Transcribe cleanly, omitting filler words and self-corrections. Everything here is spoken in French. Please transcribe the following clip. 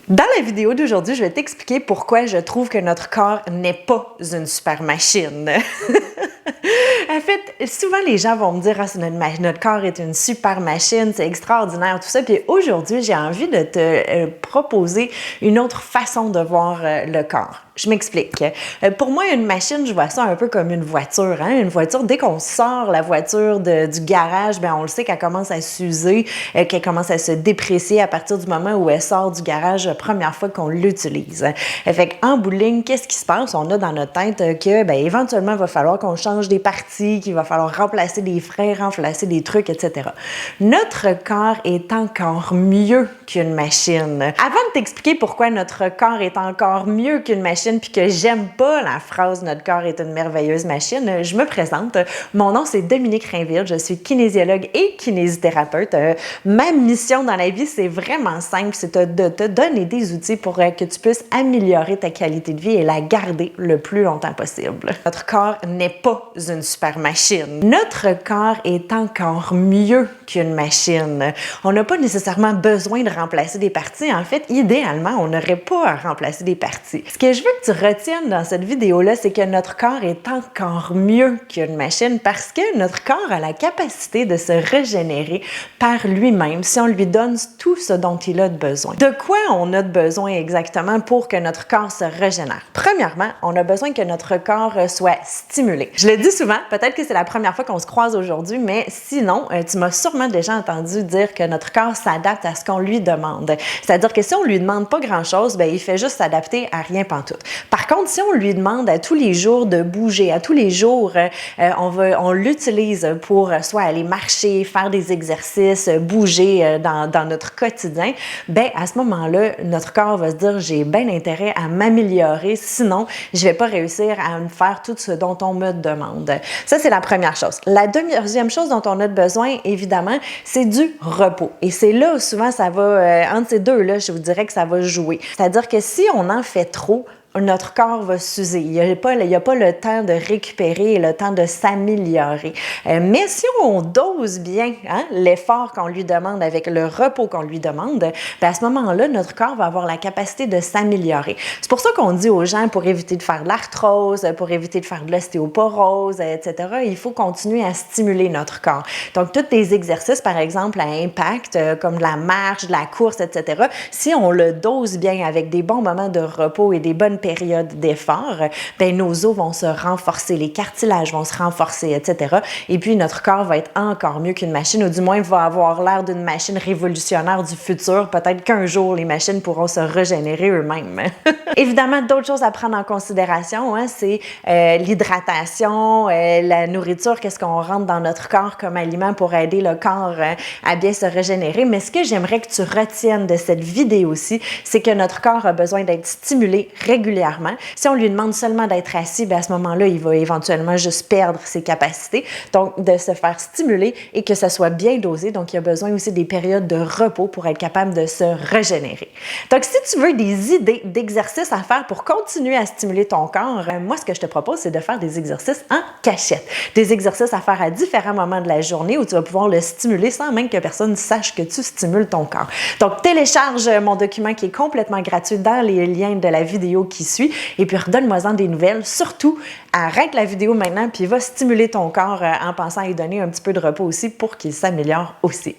Dans la vidéo d'aujourd'hui, je vais t'expliquer pourquoi je trouve que notre corps n'est pas une super machine. En fait, souvent les gens vont me dire « Ah, notre corps est une super machine, c'est extraordinaire, tout ça. » Puis aujourd'hui, j'ai envie de te proposer une autre façon de voir le corps. Je m'explique. Pour moi, une machine, je vois ça un peu comme une voiture. Hein? Une voiture, dès qu'on sort la voiture du garage, ben on le sait qu'elle commence à s'user, qu'elle commence à se déprécier à partir du moment où elle sort du garage la première fois qu'on l'utilise. Fait qu'en bout de ligne, qu'est-ce qui se passe? On a dans notre tête que, ben, éventuellement, il va falloir qu'on change des parties, qu'il va falloir remplacer des freins, remplacer des trucs, etc. Notre corps est encore mieux qu'une machine. Avant de t'expliquer pourquoi notre corps est encore mieux qu'une machine, puis que j'aime pas la phrase « notre corps est une merveilleuse machine », je me présente. Mon nom, c'est Dominique Rainville. Je suis kinésiologue et kinésithérapeute. Ma mission dans la vie, c'est vraiment simple. C'est de te donner des outils pour que tu puisses améliorer ta qualité de vie et la garder le plus longtemps possible. Notre corps n'est pas une super machine. Notre corps est encore mieux qu'une machine. On n'a pas nécessairement besoin de remplacer des parties. En fait, idéalement, on n'aurait pas à remplacer des parties. Ce que je veux que tu retiennes dans cette vidéo-là, c'est que notre corps est encore mieux qu'une machine parce que notre corps a la capacité de se régénérer par lui-même si on lui donne tout ce dont il a besoin. De quoi on a besoin exactement pour que notre corps se régénère? Premièrement, on a besoin que notre corps soit stimulé. Je le dis souvent, peut-être que c'est la première fois qu'on se croise aujourd'hui, mais sinon, tu m'as sûrement déjà entendu dire que notre corps s'adapte à ce qu'on lui demande. C'est-à-dire que si on lui demande pas grand-chose, ben, il fait juste s'adapter à rien pantoute. Par contre, si on lui demande à tous les jours de bouger, à tous les jours, on l'utilise pour soit aller marcher, faire des exercices, bouger dans notre quotidien, ben à ce moment-là, notre corps va se dire « j'ai bien intérêt à m'améliorer, sinon je vais pas réussir à me faire tout ce dont on me demande ». Ça, c'est la première chose. La deuxième chose dont on a besoin, évidemment, c'est du repos. Et c'est là où souvent ça va, entre ces deux-là, je vous dirais que ça va jouer. C'est-à-dire que si on en fait trop, notre corps va s'user. Il n'y a pas le temps de récupérer et le temps de s'améliorer. Mais si on dose bien l'effort qu'on lui demande avec le repos qu'on lui demande, ben à ce moment-là, notre corps va avoir la capacité de s'améliorer. C'est pour ça qu'on dit aux gens, pour éviter de faire de l'arthrose, pour éviter de faire de l'ostéoporose, etc., il faut continuer à stimuler notre corps. Donc, tous les exercices, par exemple, à impact, comme de la marche, de la course, etc., si on le dose bien avec des bons moments de repos et des bonnes période d'effort, ben nos os vont se renforcer, les cartilages vont se renforcer, etc. Et puis, notre corps va être encore mieux qu'une machine, ou du moins va avoir l'air d'une machine révolutionnaire du futur. Peut-être qu'un jour, les machines pourront se régénérer eux-mêmes. Évidemment, d'autres choses à prendre en considération, c'est l'hydratation, la nourriture, qu'est-ce qu'on rentre dans notre corps comme aliment pour aider le corps à bien se régénérer. Mais ce que j'aimerais que tu retiennes de cette vidéo-ci, c'est que notre corps a besoin d'être stimulé régulièrement. Si on lui demande seulement d'être assis, bien à ce moment-là, il va éventuellement juste perdre ses capacités. Donc, de se faire stimuler et que ça soit bien dosé. Donc, il y a besoin aussi des périodes de repos pour être capable de se régénérer. Donc, si tu veux des idées d'exercices à faire pour continuer à stimuler ton corps, moi, ce que je te propose, c'est de faire des exercices en cachette. Des exercices à faire à différents moments de la journée où tu vas pouvoir le stimuler sans même que personne sache que tu stimules ton corps. Donc, télécharge mon document qui est complètement gratuit dans les liens de la vidéo qui suit et puis redonne-moi-en des nouvelles. Surtout, arrête la vidéo maintenant puis va stimuler ton corps en pensant à lui donner un petit peu de repos aussi pour qu'il s'améliore aussi.